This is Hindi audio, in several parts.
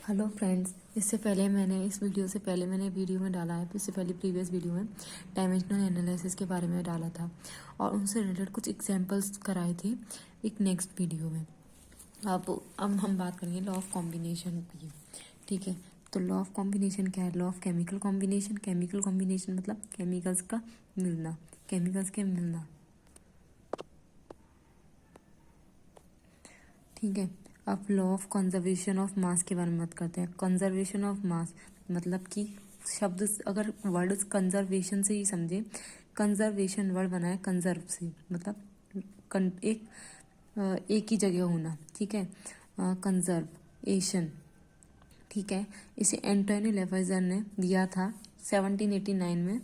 हेलो फ्रेंड्स, इस वीडियो से पहले मैंने वीडियो में डाला है, इससे पहले प्रीवियस वीडियो में डायमेंशनल एनालिसिस के बारे में डाला था और उनसे रिलेटेड कुछ एग्जांपल्स कराए थे एक नेक्स्ट वीडियो में। अब हम बात करेंगे लॉ ऑफ कॉम्बिनेशन की। ठीक है, तो लॉ ऑफ कॉम्बिनेशन क्या है? Law of chemical combination. Chemical combination मतलब केमिकल्स का मिलना, केमिकल्स के मिलना। ठीक है, अब law of conservation of mass के बारे में बात करते हैं। कंजर्वेशन ऑफ मास मतलब कि शब्द अगर वर्ड कंजर्वेशन से ही समझे, कंजर्वेशन वर्ड बना है कंजर्व से, मतलब एक ही जगह होना। ठीक है, कंजर्वेशन। ठीक है, इसे एंटोनी लेवेजर ने दिया था 1789 में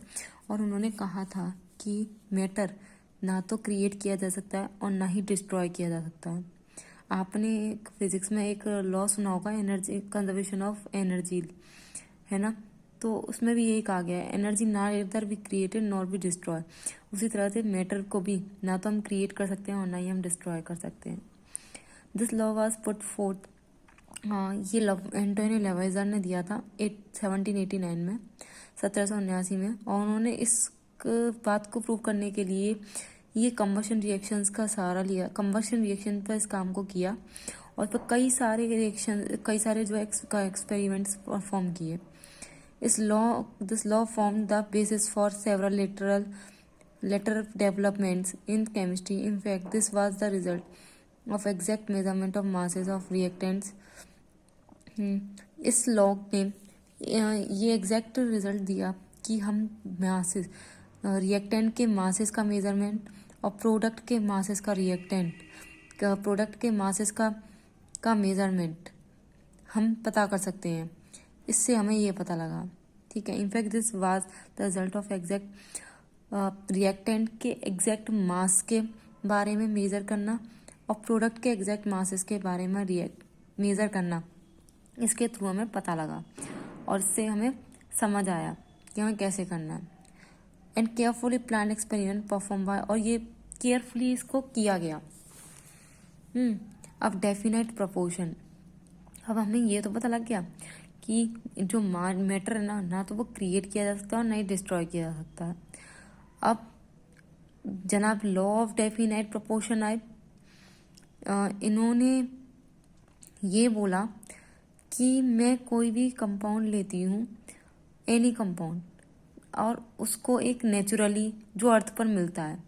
और उन्होंने कहा था कि मैटर ना तो क्रिएट किया जा सकता है और ना ही डिस्ट्रॉय किया जा सकता है। आपने फिजिक्स में एक लॉ सुना होगा, एनर्जी कंजर्वेशन ऑफ एनर्जी, है ना? तो उसमें भी यही कहा गया है, एनर्जी ना इधर भी क्रिएटेड नॉर भी डिस्ट्रॉय। उसी तरह से मैटर को भी ना तो हम क्रिएट कर सकते हैं और ना ही हम डिस्ट्रॉय कर सकते हैं। This law was put fourth, ये एंटोनी लेवेजर ने दिया था 1789 में, 1779 में, और उन्होंने इस बात को प्रूव करने के लिए ये कंबशन रिएक्शंस का सहारा लिया, कंबशन रिएक्शन पर इस काम को किया और फिर कई सारे जो एक्सपेरिमेंट्स परफॉर्म किए। This law form the basis for several later developments in chemistry. In fact this was the result of exact measurement of masses of reactants. इस लॉ ने ये एग्जैक्ट रिजल्ट दिया कि हम मासेस, रिएक्टेंट के मासेस का मेजरमेंट और प्रोडक्ट के मासेस का मेजरमेंट हम पता कर सकते हैं। इससे हमें ये पता लगा। ठीक है, in fact this was the result of exact reactant के एग्जैक्ट मास के बारे में मेजर करना और प्रोडक्ट के एग्जैक्ट मासेस के बारे में मेजर करना, इसके थ्रू हमें पता लगा और इससे हमें समझ आया कि हमें कैसे करना है। And carefully plan experiment perform by, और ये केयरफुली इसको किया गया। अब डेफिनेट प्रोपोर्शन, अब हमें ये तो पता लग गया कि जो मैटर है ना तो वो क्रिएट किया जा सकता है और ना ही डिस्ट्रॉय किया जा सकता है। अब जनाब लॉ ऑफ डेफिनेट प्रोपोर्शन आए, इन्होंने ये बोला कि मैं कोई भी कंपाउंड लेती हूँ, एनी कंपाउंड, और उसको एक नेचुरली जो अर्थ पर मिलता है,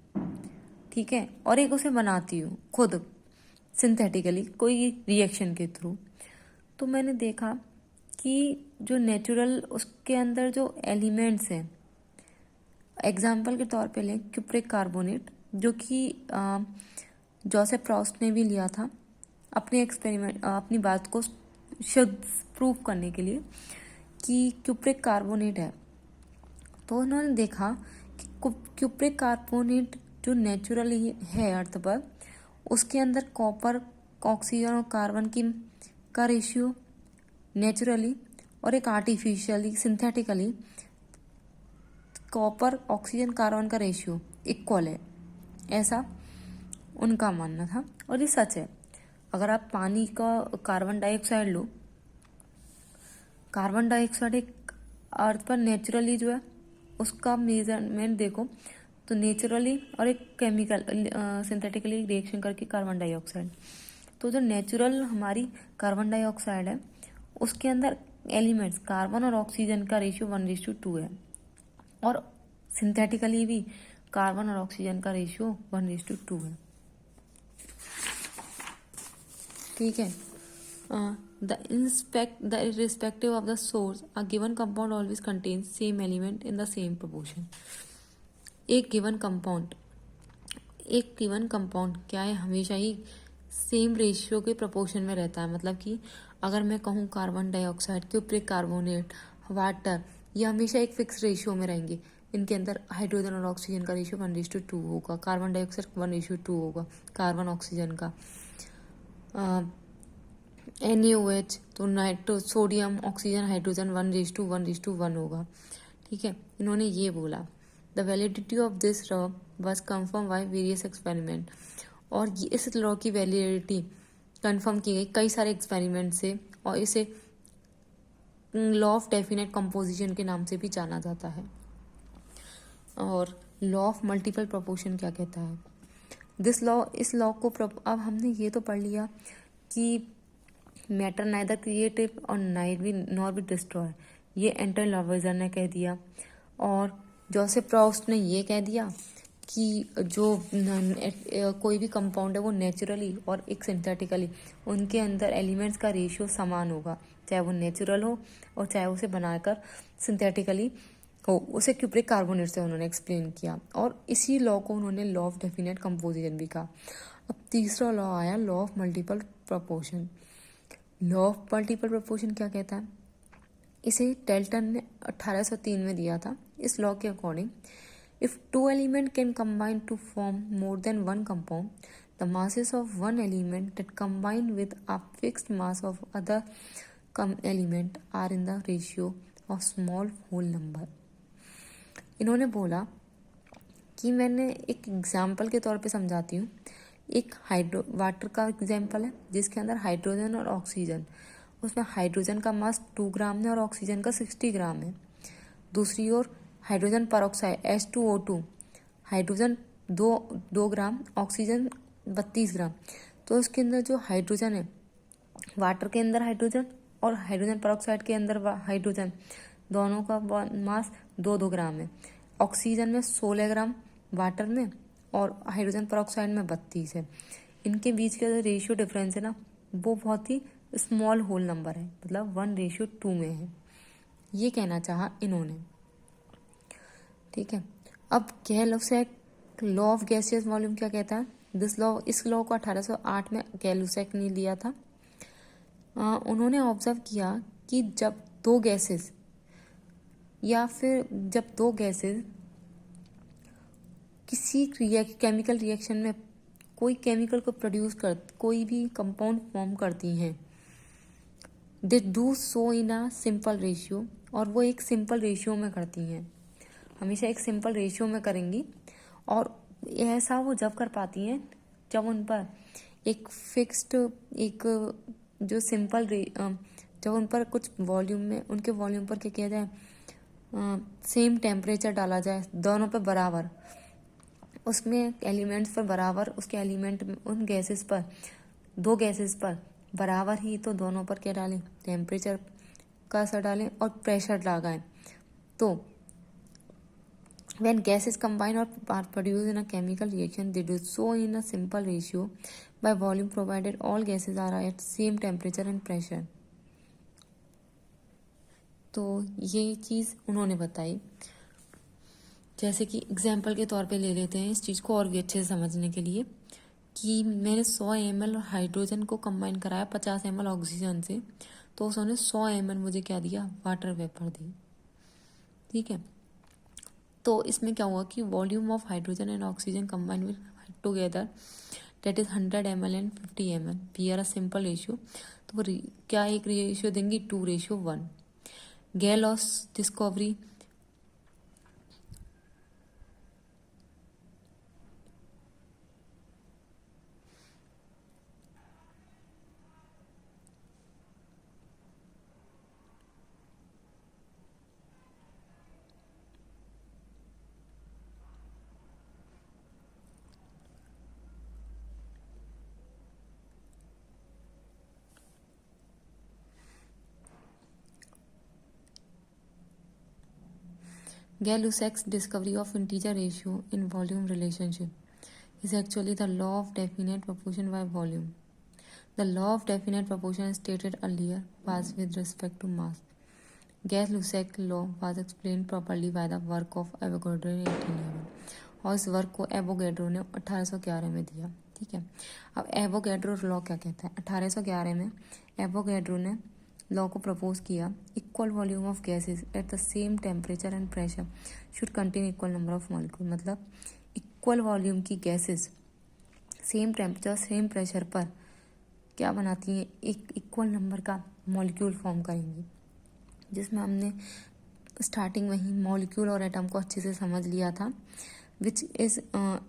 ठीक है, और एक उसे बनाती हूँ खुद सिंथेटिकली कोई रिएक्शन के थ्रू। तो मैंने देखा कि जो नेचुरल उसके अंदर जो एलिमेंट्स हैं, एग्जाम्पल के तौर पे लें क्यूप्रिक कार्बोनेट, जो कि जोसेफ प्रॉस्ट ने भी लिया था अपनी बात को शुद्ध प्रूव करने के लिए कि क्यूप्रिक कार्बोनेट है। तो उन्होंने देखा कि क्यूप्रिक कार्बोनेट जो नेचुरली है अर्थ पर, उसके अंदर कॉपर, ऑक्सीजन और कार्बन का रेशियो नेचुरली और एक artificially synthetically copper, oxygen, carbon का रेशियो इक्वल है, ऐसा उनका मानना था। और ये सच है। अगर आप पानी का कार्बन डाइऑक्साइड लो, कार्बन डाइऑक्साइड एक अर्थ पर नेचुरली जो है उसका मेजरमेंट देखो तो नेचुरली और एक केमिकल सिंथेटिकली रिएक्शन करके कार्बन डाइऑक्साइड, तो जो नेचुरल हमारी कार्बन डाइऑक्साइड है उसके अंदर एलिमेंट्स कार्बन और ऑक्सीजन का रेशियो 1:2 है, और सिंथेटिकली भी कार्बन और ऑक्सीजन का रेशियो 1:2 है। ठीक है, the irrespective of the source, a given compound always contains same element in the same proportion. एक गिवन कंपाउंड क्या है, हमेशा ही सेम रेशियो के प्रोपोर्शन में रहता है। मतलब कि अगर मैं कहूँ carbon dioxide, cupric carbonate, water, ये हमेशा एक फिक्स रेशियो में रहेंगे। इनके अंदर हाइड्रोजन और ऑक्सीजन का रेशियो 1:2 होगा, कार्बन डाइऑक्साइड 1:2 होगा, कार्बन ऑक्सीजन का। NaOH तो सोडियम, ऑक्सीजन, हाइड्रोजन 1:1 होगा। ठीक है, इन्होंने ये बोला। The validity of this law was confirm by various experiment, और इस लॉ की वैलिडिटी कंफर्म की गई कई सारे एक्सपेरिमेंट से, और इसे लॉ ऑफ डेफिनेट कंपोजिशन के नाम से भी जाना जाता है। और लॉ ऑफ मल्टीपल प्रोपोर्शन क्या कहता है? इस लॉ को अब हमने ये तो पढ़ लिया कि मैटर नाइदर क्रिएटिव और नॉर भी डिस्ट्रॉय, ये एंटोनी लावॉइजर ने कह दिया। और जोसेफ प्रॉस्ट ने ये कह दिया कि जो कोई भी कंपाउंड है वो नेचुरली और एक सिंथेटिकली उनके अंदर एलिमेंट्स का रेशियो समान होगा, चाहे वो नेचुरल हो और चाहे उसे बनाकर सिंथेटिकली हो। उसे क्यूप्रिक कार्बोनेट से उन्होंने एक्सप्लेन किया और इसी लॉ को उन्होंने लॉ ऑफ डेफिनेट कंपोजिशन भी कहा। अब तीसरा लॉ आया law of multiple proportion. Law of multiple proportion क्या कहता है? इसे डेल्टन ने 1803 में दिया था। इस लॉ के according if two element can combine to form more than one compound, the masses of one element that combine with a fixed mass of other element are in the ratio of small whole number। इन्होंने बोला कि मैंने एक एग्जाम्पल के तौर पे समझाती हूँ। एक वाटर का एग्जाम्पल है जिसके अंदर हाइड्रोजन और ऑक्सीजन, उसमें हाइड्रोजन का मास 2 ग्राम है और ऑक्सीजन का 60 ग्राम है। दूसरी ओर हाइड्रोजन परऑक्साइड H2O2, हाइड्रोजन 2 ग्राम, ऑक्सीजन 32 ग्राम। तो उसके अंदर जो हाइड्रोजन है, वाटर के अंदर हाइड्रोजन और हाइड्रोजन परऑक्साइड के अंदर हाइड्रोजन, दोनों का मास 2-2 ग्राम है। ऑक्सीजन में 16 ग्राम वाटर में और हाइड्रोजन परऑक्साइड में 32 है। इनके बीच का जो रेशियो डिफरेंस है ना, वो बहुत ही स्मॉल होल नंबर है, मतलब 1:2 में है। ये कहना चाहा इन्होंने, ठीक है। अब गैलुसैक लॉ ऑफ गैसियस वॉल्यूम क्या कहता है? इस लॉ को 1808 में गैलुसैक ने लिया था। उन्होंने ऑब्जर्व किया कि जब दो गैसेस किसी केमिकल रिएक्शन में कोई केमिकल को कोई भी कंपाउंड फॉर्म करती हैं, they do so in a simple ratio, और वो एक सिंपल रेशियो में करती हैं, हमेशा एक सिंपल रेशियो में करेंगी। और ऐसा वो जब कर पाती हैं जब उन पर एक फिक्स्ड जब उन पर कुछ वॉल्यूम में, उनके वॉल्यूम पर क्या किया जाए, सेम टेम्परेचर डाला जाए, दोनों पर बराबर, उसमें एलिमेंट्स पर बराबर, उसके एलिमेंट उन गैसेस पर, दो गैसेस पर बराबर ही, तो दोनों पर क्या डालें, टेम्परेचर का असर डालें और प्रेशर लगाएं। तो when gases combine or are produced in a chemical reaction, they do so in a simple ratio by volume provided all gases are at same temperature and pressure। तो ये चीज़ उन्होंने बताई। जैसे कि एग्जाम्पल के तौर पे ले लेते हैं इस चीज़ को और भी अच्छे से समझने के लिए, कि मैंने 100 ml हाइड्रोजन को कंबाइन कराया 50 ml ऑक्सीजन से, तो उसने 100 ml मुझे क्या दिया, वाटर वेपर दी, ठीक है। तो इसमें क्या हुआ कि volume of hydrogen and oxygen combine with together, that is 100 ml and 50 ml, we are a simple ratio. तो क्या एक रेशियो देंगी, 2:1। Gay Lussac's discovery, Gay-Lussac's discovery of integer ratio in volume relationship is actually the law of definite proportion by volume. The law of definite proportion stated earlier was with respect to mass. Gay-Lussac law was explained properly by the work of Avogadro in 1811, और इस वर्क को एवोगैड्रो ने 1811 में दिया, ठीक है। अब एवोगैड्रो लॉ क्या कहता है? 1811 में एवोगैड्रो ने लॉ को प्रपोज किया, equal volume of gases at the same temperature and pressure should contain equal number of molecule. मतलब इक्वल वॉल्यूम की gases same temperature same pressure पर क्या बनाती हैं, एक इक्वल नंबर का मॉलिक्यूल फॉर्म करेंगी, जिसमें हमने स्टार्टिंग में ही मॉलिक्यूल और एटम को अच्छे से समझ लिया था। विच इज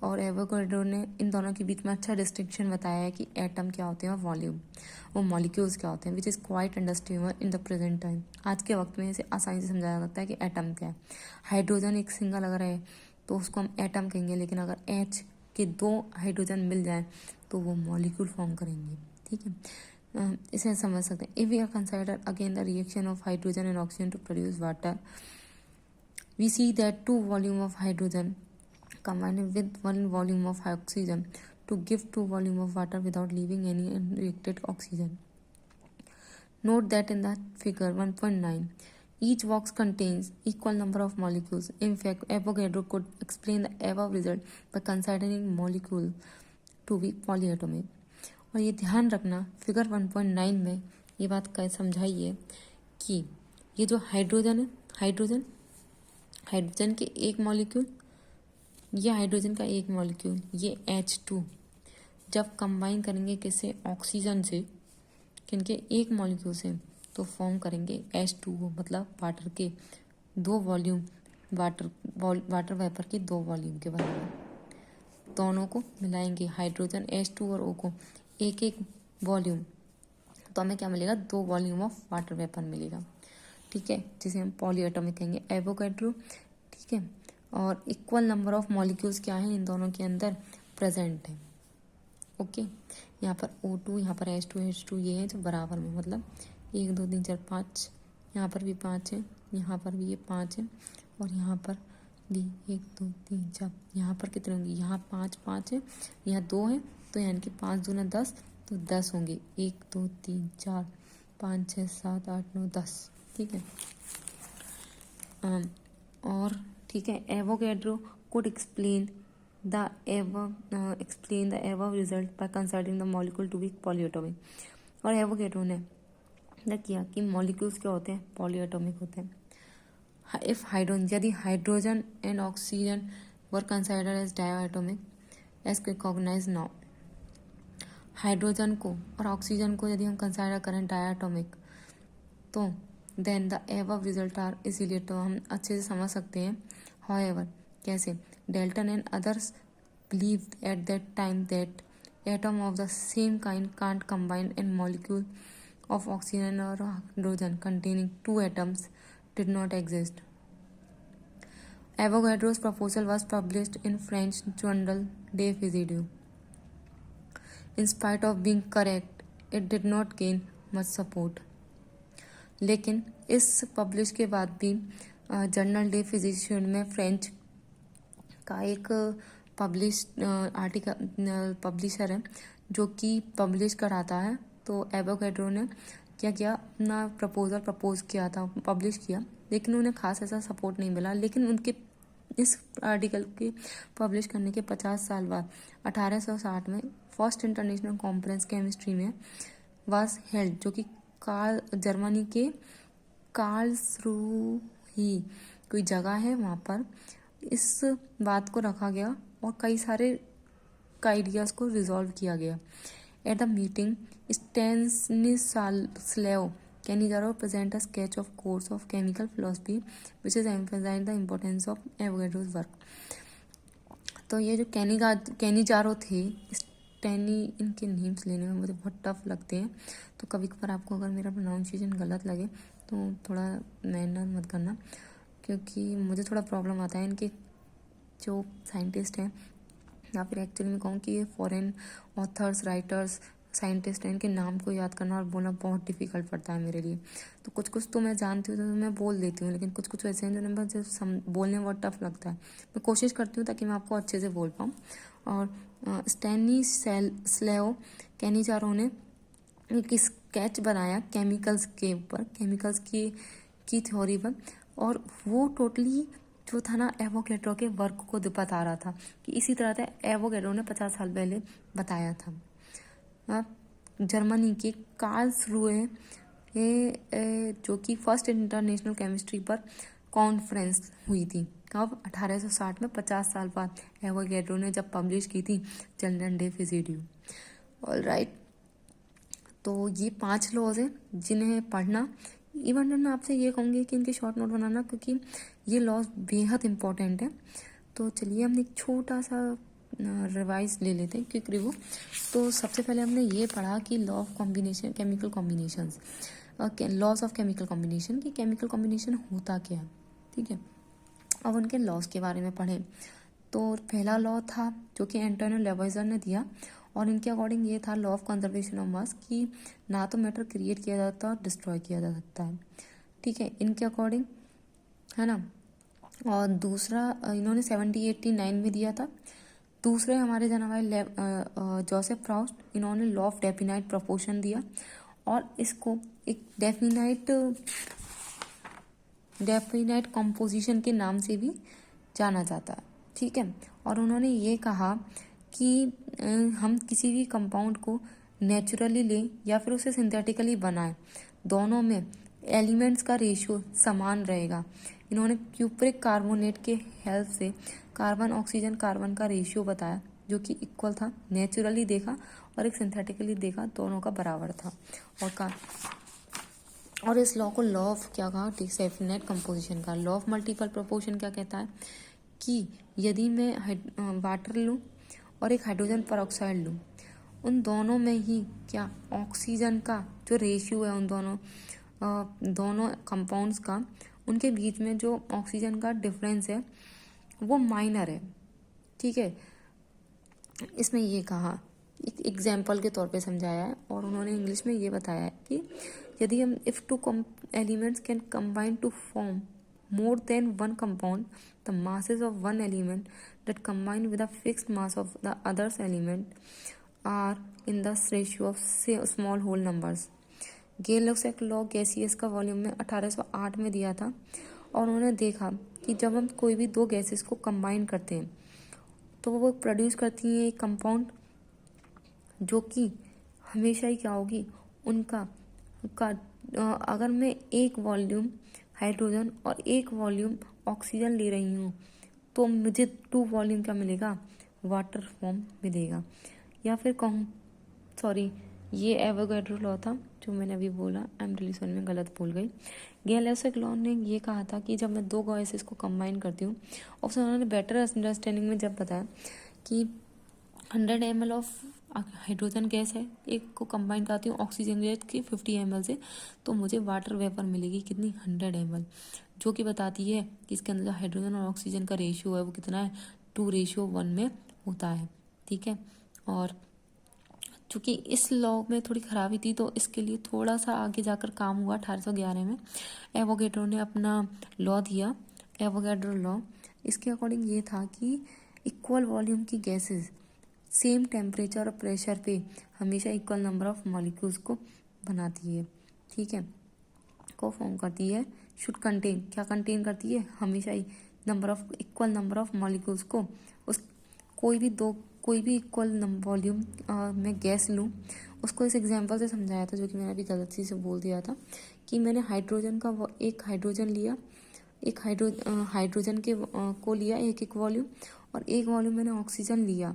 और एवोगाड्रो ने इन दोनों के बीच में अच्छा डिस्टिंक्शन बताया है कि एटम क्या होते हैं और वॉल्यूम और मॉलिक्यूल्स क्या होते हैं, which is quite understandable in the present time. आज के वक्त में इसे आसानी से समझाया जा सकता है कि एटम क्या है। हाइड्रोजन एक सिंगल अगर है तो उसको हम एटम कहेंगे, लेकिन अगर H के 2 हाइड्रोजन मिल जाए तो वो मॉलिक्यूल फॉर्म करेंगे। ठीक है, इसे समझ सकते हैं। If we are consider again the reaction of hydrogen and oxygen to produce water, we see that 2 volume of hydrogen combined with 1 volume of oxygen to give 2 volume of water without leaving any unreacted oxygen. Note that in the figure 1.9, each box contains equal number of molecules. In fact, Avogadro could explain the above result by considering molecule to be polyatomic. और ये ध्यान रखना फिगर 1.9 में ये बात कर समझाइए कि ये जो हाइड्रोजन है, हाइड्रोजन के एक मॉलिक्यूल, ये हाइड्रोजन का एक मॉलिक्यूल, ये H2 जब कंबाइन करेंगे किससे, ऑक्सीजन से, किनके एक मॉलिक्यूल से, तो फॉर्म करेंगे H2O, मतलब वाटर के 2 वॉल्यूम, वाटर वेपर के 2 वॉल्यूम के बराबर। दोनों को मिलाएंगे, हाइड्रोजन H2 और O को एक एक वॉल्यूम, तो हमें क्या मिलेगा, 2 वॉल्यूम ऑफ वाटर वेपर मिलेगा। ठीक है, जिसे हम पॉलीएटॉमिक कहेंगे, एवोगाड्रो। ठीक है, और इक्वल नंबर ऑफ मॉलिक्यूल्स क्या है इन दोनों के अंदर प्रेजेंट है। ओके, यहाँ पर O2, यहाँ पर H2 ये है जो बराबर में, मतलब 1 2 3 4 5, यहाँ पर भी 5 है, यहाँ पर भी ये 5 है, और यहाँ पर भी 1 2 3 4, यहाँ पर कितने होंगे, यहाँ 5 है, यहाँ 2 है, तो यानी कि 5 दूना 10, तो 10 होंगे, 1 2 3 4 5 6 7 8 9 10। ठीक है, और ठीक है, Avogadro could explain the above result by considering the molecule to be polyatomic। और एवोगाड्रो ने क्या किया कि मॉलिक्यूल्स क्या होते हैं, पॉलीएटॉमिक होते हैं। इफ हाइड्रोजन, यदि hydrogen and oxygen were considered as diatomic as recognise now, hydrogen को और ऑक्सीजन को यदि हम कंसिडर करें डायटोमिक, तो then the above result are, इसीलिए तो हम अच्छे से समझ सकते हैं। हाउएवर, कैसे, Dalton and others believed at that time that atom of the same kind can't combine, and molecule of oxygen or hydrogen containing 2 atoms did not exist. Avogadro's proposal was published in French journal De Physique. In spite of being correct, it did not gain much support. लेकिन इस पब्लिश के बाद भी जर्नल डे फिजिशियन में फ्रेंच का एक पब्लिशर है जो कि पब्लिश कराता है, तो एवोगाड्रो ने क्या किया, अपना प्रपोजल प्रपोज किया था, पब्लिश किया, लेकिन उन्हें खास ऐसा सपोर्ट नहीं मिला। लेकिन उनके इस आर्टिकल के पब्लिश करने के 50 साल बाद 1860 में फर्स्ट इंटरनेशनल कॉन्फ्रेंस केमिस्ट्री में वाज हेल्ड, जो कि जर्मनी के कार्लसरूही कोई जगह है, वहाँ पर इस बात को रखा गया और कई सारे आइडियाज़ को रिजॉल्व किया गया। At the meeting Stanislao Cannizzaro present a sketch of course of chemical philosophy which is emphasise the importance of Avogadro's work. तो ये जो कैनिजारो थे, स्टेनी, इनके नेम्स लेने में मुझे बहुत टफ लगते हैं, तो कभी कभार आपको अगर मेरा प्रोनाउंसिएशन गलत लगे तो थोड़ा मेहनत मत करना, क्योंकि मुझे थोड़ा प्रॉब्लम आता है। इनके जो साइंटिस्ट हैं, या फिर एक्चुअली मैं कहूँ कि ये फॉरेन ऑथर्स, राइटर्स, साइंटिस्ट हैं, इनके नाम को याद करना और बोलना बहुत डिफिकल्ट पड़ता है मेरे लिए। तो कुछ तो मैं जानती हूँ तो मैं बोल देती हूँ, लेकिन कुछ ऐसे हैं जो मुझे बोलने में बहुत टफ लगता है। मैं कोशिश करती हूँ ताकि मैं आपको अच्छे से बोल पाऊँ। और स्टेनिस्लाव कैनिजारो ने एक स्केच बनाया केमिकल्स के ऊपर, केमिकल्स की थ्योरी पर, और वो टोटली जो था ना एवोगाड्रो के वर्क को बता रहा था कि इसी तरह से एवोगाड्रो ने 50 साल पहले बताया था। जर्मनी के कार्लसरूहे जो कि फर्स्ट इंटरनेशनल केमिस्ट्री पर कॉन्फ्रेंस हुई थी, कब, 1860 में, 50 साल बाद एवोगाड्रो ने जब पब्लिश की थी जर्नल डे फिजिक्स। ऑलराइट, तो ये 5 लॉज हैं जिन्हें पढ़ना। इवन मैं आपसे ये कहूँगी कि इनके शॉर्ट नोट बनाना, क्योंकि ये लॉज बेहद इंपॉर्टेंट है। तो चलिए हम एक छोटा सा रिवाइज ले लेते हैं, क्विक रिव्यू। तो सबसे पहले हमने ये पढ़ा कि law of combination, chemical combinations, laws of chemical combination, कि केमिकल कॉम्बिनेशन होता क्या है, ठीक है। अब उनके लॉज के बारे में पढ़ें। तो पहला लॉ था जो कि एंटोनियो लेवॉइजर ने दिया, और इनके अकॉर्डिंग ये था law of conservation of mass, कि ना तो मैटर क्रिएट किया जाता और डिस्ट्रॉय किया जा सकता है, ठीक है, इनके अकॉर्डिंग, है ना। और दूसरा इन्होंने 1789 में दिया था। दूसरे हमारे जाना भाई जोसेफ प्राउस्ट, इन्होंने लॉ ऑफ डेफिनाइट प्रोपोर्शन दिया, और इसको एक डेफिनाइट कंपोजिशन के नाम से भी जाना जाता है, ठीक है। और उन्होंने ये कहा कि हम किसी भी कंपाउंड को नेचुरली लें या फिर उसे सिंथेटिकली बनाएं, दोनों में एलिमेंट्स का रेशियो समान रहेगा। इन्होंने क्यूप्रिक कार्बोनेट के हेल्प से कार्बन ऑक्सीजन कार्बन का रेशियो बताया, जो कि इक्वल था, नेचुरली देखा और एक सिंथेटिकली देखा, दोनों का बराबर था। और इस लॉ को लॉ ऑफ क्या कहा, डेफिनेट कंपोजिशन का। लॉ ऑफ मल्टीपल प्रोपोर्शन क्या कहता है कि यदि मैं वाटर लूँ और एक हाइड्रोजन परऑक्साइड लूँ, उन दोनों में ही क्या ऑक्सीजन का जो रेशियो है, उन दोनों कंपाउंड्स का, उनके बीच में जो ऑक्सीजन का डिफरेंस है वो माइनर है, ठीक है। इसमें ये कहा, एक एग्जाम्पल के तौर पे समझाया है, और उन्होंने इंग्लिश में ये बताया है कि यदि हम if two elements can combine to form more than one compound, the masses of one element that combine with the fixed mass of the other element are in the ratio of small whole numbers. Gay Lussac law gaseous का वॉल्यूम में 1808 में दिया था, और उन्होंने देखा कि जब हम कोई भी दो गैसेस को कंबाइन करते हैं तो वो प्रोड्यूस करती हैं एक कंपाउंड, जो कि हमेशा ही क्या होगी, उनका अगर मैं एक वॉल्यूम हाइड्रोजन और एक वॉल्यूम ऑक्सीजन ले रही हूँ तो मुझे 2 वॉल्यूम क्या मिलेगा, वाटर फॉर्म मिलेगा। या फिर कहूँ, सॉरी, ये एवोगैड्रो लॉ था जो मैंने अभी बोला, आई एम रियली सॉरी, मैं गलत बोल गई। गेल-लॉक्सैक लॉ ने ये कहा था कि जब मैं दो गैसेस को कंबाइन करती हूँ, और फिर उन्होंने बेटर अंडरस्टैंडिंग में जब बताया कि 100 ml ऑफ हाइड्रोजन गैस है, एक को कंबाइन करती हूँ ऑक्सीजन गैस की 50 ml से, तो मुझे वाटर वेपर मिलेगी कितनी, 100 ml, जो कि बताती है कि इसके अंदर हाइड्रोजन और ऑक्सीजन का रेशियो है वो कितना है, 2:1 में होता है, ठीक है। और चूँकि इस लॉ में थोड़ी खराबी थी, तो इसके लिए थोड़ा सा आगे जाकर काम हुआ 1811 में। एवोगैड्रो ने अपना लॉ दिया, एवोगैड्रो लॉ। इसके अकॉर्डिंग ये था कि इक्वल वॉल्यूम की गैसेस सेम टेम्परेचर और प्रेशर पे हमेशा इक्वल नंबर ऑफ मॉलिक्यूल्स को बनाती है, ठीक है, को फॉर्म करती है। शुड कंटेन, क्या कंटेन करती है, हमेशा ही इक्वल नंबर ऑफ मॉलिक्यूल्स को, उस कोई भी इक्वल वॉल्यूम में गैस लूँ, उसको इस एग्जांपल से समझाया था, जो कि मैंने अभी गलती से बोल दिया था, कि मैंने हाइड्रोजन का एक हाइड्रोजन लिया, एक हाइड्रोजन के को लिया एक वॉल्यूम, और एक वॉल्यूम मैंने ऑक्सीजन लिया,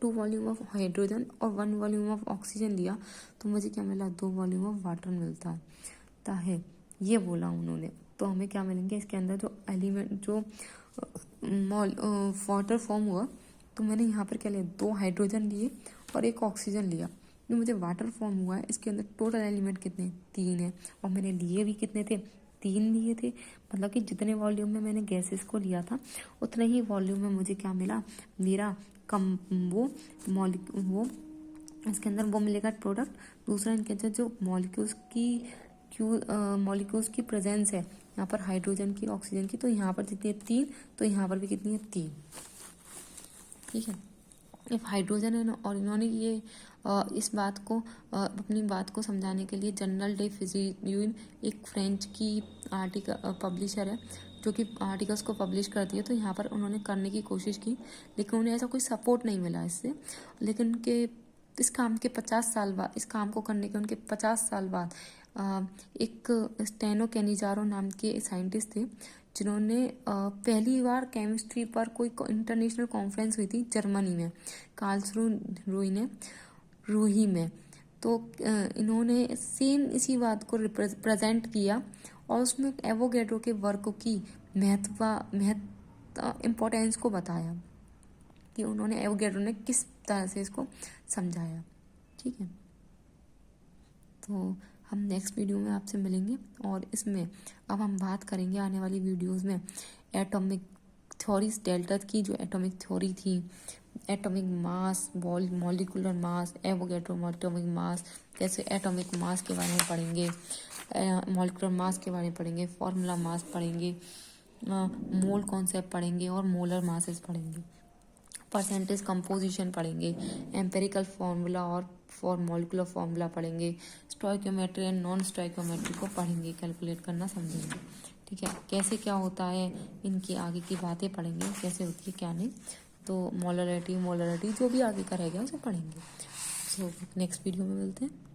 2 वॉल्यूम ऑफ हाइड्रोजन और 1 वॉल्यूम ऑफ ऑक्सीजन लिया, तो मुझे क्या मिला, 2 वॉल्यूम ऑफ वाटर मिलता है, ये बोला उन्होंने। तो हमें क्या मिलेंगे, इसके अंदर जो एलिमेंट, जो वाटर फॉर्म हुआ, तो मैंने यहाँ पर क्या लिया, 2 हाइड्रोजन लिए और एक ऑक्सीजन लिया, जो मुझे वाटर फॉर्म हुआ है, इसके अंदर टोटल एलिमेंट कितने, 3 है, और मैंने लिए भी कितने थे, 3 लिए थे। मतलब कि जितने वॉल्यूम में मैंने गैसेस को लिया था, उतने ही वॉल्यूम में मुझे क्या मिला, मेरा वो इसके अंदर वो मिलेगा प्रोडक्ट। दूसरा, इनके अंदर जो मॉलिक्यूल्स की प्रेजेंस है, यहाँ पर हाइड्रोजन की, ऑक्सीजन की, तो यहाँ पर जितनी है 3, तो यहाँ पर भी कितनी है, 3, ठीक है। इफ हाइड्रोजन है ना, और इन्होंने ये इस बात को अपनी बात को समझाने के लिए जनरल डे फिजिक्स, एक फ्रेंच की आर्टिकल पब्लिशर है, जो कि आर्टिकल्स को पब्लिश करती है, तो यहाँ पर उन्होंने करने की कोशिश की, लेकिन उन्हें ऐसा कोई सपोर्ट नहीं मिला इससे। लेकिन इस काम के 50 साल बाद, इस काम को करने के उनके 50 साल बाद एक स्टेनो कैनिजारो नाम के साइंटिस्ट थे, जिन्होंने पहली बार केमिस्ट्री पर कोई इंटरनेशनल कॉन्फ्रेंस हुई थी जर्मनी में, रूही में। तो इन्होंने सेम इसी बात को प्रेजेंट किया, और उसमें एवोगैड्रो के वर्क की इम्पोर्टेंस को बताया कि उन्होंने एवोगैड्रो ने किस तरह से इसको समझाया। ठीक है, तो हम नेक्स्ट वीडियो में आपसे मिलेंगे और इसमें अब हम बात करेंगे आने वाली वीडियोस में एटॉमिक थ्योरीज, डेल्टा की जो एटॉमिक थ्योरी थी, atomic mass, molecular mass, Avogadro atomic mass, कैसे एटॉमिक मास के बारे में पढ़ेंगे, मॉलिक्यूलर मास के बारे में पढ़ेंगे, फॉर्मूला मास पढ़ेंगे, मोल कॉन्सेप्ट पढ़ेंगे और मोलर मासेस पढ़ेंगे, परसेंटेज कंपोजिशन पढ़ेंगे, एम्पेरिकल फार्मूला और मॉलिक्यूलर फार्मूला पढ़ेंगे, स्टोइकियोमेट्री एंड नॉन स्टोइकियोमेट्री को पढ़ेंगे, कैलकुलेट करना समझेंगे। ठीक है, कैसे क्या होता है इनकी आगे की बातें पढ़ेंगे, कैसे होती है क्या नहीं, तो मोलरिटी जो भी आगे का रह गया उसे पढ़ेंगे। सो नेक्स्ट वीडियो में मिलते हैं।